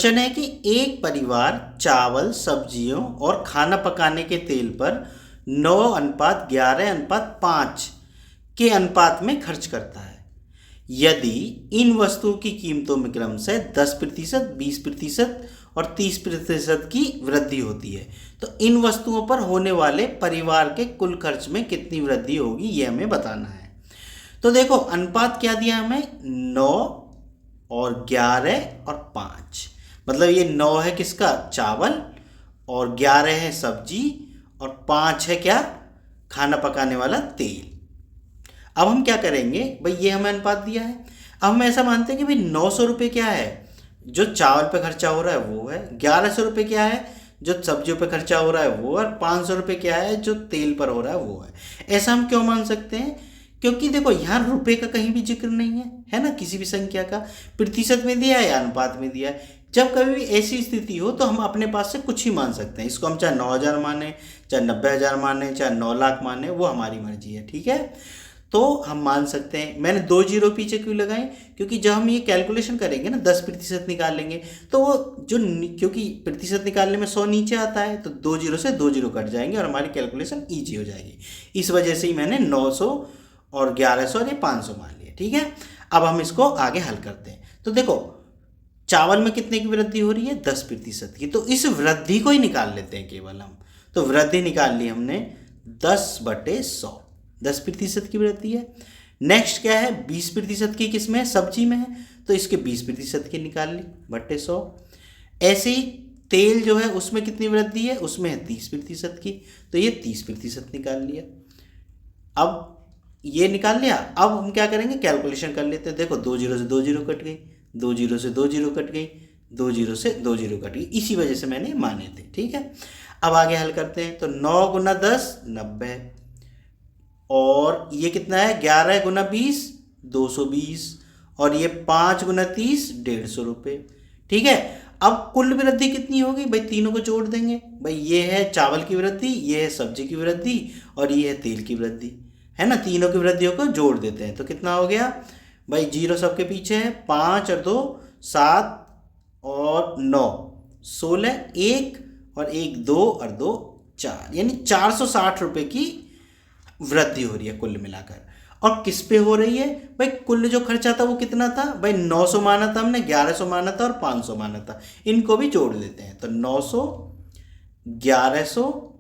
Question है कि एक परिवार चावल, सब्जियों और खाना पकाने के तेल पर 9:11:5 के अनुपात में खर्च करता है। यदि इन वस्तुओं की कीमतों में क्रम से 10%, 20% और 30% की वृद्धि होती है, तो इन वस्तुओं पर होने वाले परिवार के कुल खर्च में कितनी वृद्धि होगी, ये हमें बताना है। तो देखो अनुपात क्या दिया हमें, 9 और 11 और 5। मतलब ये 9 है किसका, चावल, और 11 है सब्जी, और 5 है क्या, खाना पकाने वाला तेल। अब हम क्या करेंगे भाई, ये हमें अनुपात दिया है। अब हम ऐसा मानते हैं कि भाई 900 रुपये क्या है जो चावल पे खर्चा हो रहा है वो है, 1100 रुपये क्या है जो सब्जियों पे खर्चा हो रहा है वो, और 500 रुपये क्या है जो तेल पर हो रहा है वो है। ऐसा हम क्यों मान सकते हैं, क्योंकि देखो यहाँ रुपए का कहीं भी जिक्र नहीं है ना, किसी भी संख्या का। प्रतिशत में दिया है या अनुपात में दिया है। जब कभी भी ऐसी स्थिति हो तो हम अपने पास से कुछ ही मान सकते हैं। इसको हम चाहे 9,000 माने, चाहे 90,000 माने, चाहे 9 लाख माने, वो हमारी मर्जी है, ठीक है। तो हम मान सकते हैं। मैंने 2 जीरो पीछे क्यों लगाए, क्योंकि जब हम ये कैलकुलेशन करेंगे ना 10% निकालेंगे तो वो जो क्योंकि प्रतिशत निकालने में 100 नीचे आता है, तो 2 जीरो से 2 जीरो कट जाएंगे और हमारी कैलकुलेशन ईजी हो जाएगी। इस वजह से ही मैंने 900 और 1100 और ये 500 मान लिया, ठीक है। अब हम इसको आगे हल करते हैं। तो देखो चावल में कितने की वृद्धि हो रही है, 10% की, तो इस वृद्धि को ही निकाल लेते हैं केवल हम। तो वृद्धि निकाल ली हमने 10/100, 10% की वृद्धि है। नेक्स्ट क्या है, 20% की किसमें है, सब्जी में है, तो इसके 20% की निकाल ली बट्टे 100। ऐसे ही तेल जो है उसमें कितनी वृद्धि है, उसमें है 30% की, तो ये 30% निकाल लिया। अब ये निकाल लिया। अब हम क्या करेंगे, कैलकुलेशन कर लेते हैं। देखो 2 जीरो से 2 जीरो कट गई, 2 जीरो से 2 जीरो कट गई, 2 जीरो से 2 जीरो कट गई, इसी वजह से मैंने माने थे, ठीक है। अब आगे हल करते हैं। तो 9 गुना 10 90, और ये कितना है, 11 गुना 20 220, और ये 5 गुना 30 150 रुपये, ठीक है। अब कुल वृद्धि कितनी होगी भाई, तीनों को जोड़ देंगे। भाई ये है चावल की वृद्धि, ये है सब्जी की वृद्धि, और ये है तेल की वृद्धि, है ना। तीनों की वृद्धियों को जोड़ देते हैं तो कितना हो गया भाई, जीरो सबके पीछे है, 5 और 2 7 और 9 16, 1 और 1 2 और 2 4, यानी 460 रुपये की वृद्धि हो रही है कुल मिलाकर। और किस पे हो रही है भाई, कुल जो खर्चा था वो कितना था भाई, 900 माना था हमने, 1100 माना था और 500 माना था। इनको भी जोड़ देते हैं। तो 900, 1100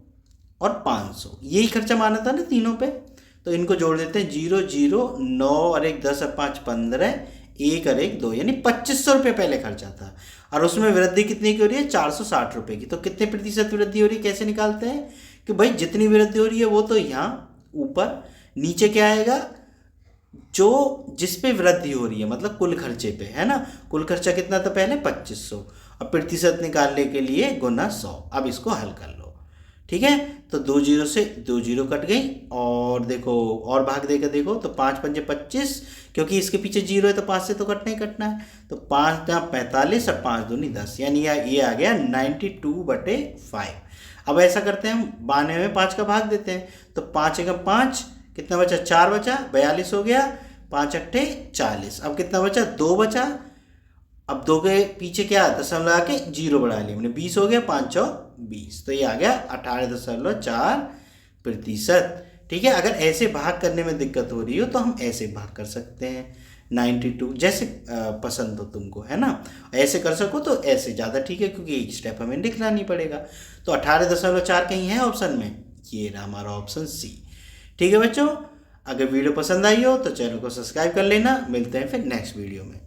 और 500, यही खर्चा माना था ना तीनों पे, तो इनको जोड़ देते हैं। 0 0 9 और 1 10 और 5 15, 1 और 1 2, यानी 2500 रुपये पहले खर्चा था, और उसमें वृद्धि कितनी की हो रही है, 460 रुपये की। तो कितने प्रतिशत वृद्धि हो रही है, कैसे निकालते हैं कि भाई जितनी वृद्धि हो रही है वो तो यहाँ ऊपर, नीचे क्या आएगा, जो जिस पे वृद्धि हो रही है, मतलब कुल खर्चे पे, है ना। कुल खर्चा कितना था पहले, 2500, और प्रतिशत निकालने के लिए गुना 100। अब इसको हल कर लो, ठीक है। तो 2 जीरो से 2 जीरो कट गई, और देखो और भाग देकर देखो तो 5 पंजे 25, क्योंकि इसके पीछे जीरो है तो 5 से तो कटना ही कटना है। तो 5 या 45 और 5 दूनी 10, यानी ये आ गया 92/5। अब ऐसा करते हैं, हम 92 में 5 का भाग देते हैं। तो 5 एकम 5, कितना बचा, 4 बचा, 42 हो गया, 5 अट्ठे 40। अब कितना बचा, 2 बचा। अब 2 के पीछे क्या, दशमलव लगा के जीरो बढ़ा लिया हमने, 20 हो गया, 5 और 20, तो ये आ गया 18.4%, ठीक है। अगर ऐसे भाग करने में दिक्कत हो रही हो तो हम ऐसे भाग कर सकते हैं, 92, जैसे पसंद हो तुमको, है ना। ऐसे कर सको तो ऐसे ज़्यादा ठीक है, क्योंकि एक स्टेप हमें लिखना नहीं पड़ेगा। तो 18.4 कहीं है ऑप्शन में, ये रहा हमारा ऑप्शन सी, ठीक है बच्चों। अगर वीडियो पसंद आई हो तो चैनल को सब्सक्राइब कर लेना। मिलते हैं फिर नेक्स्ट वीडियो में।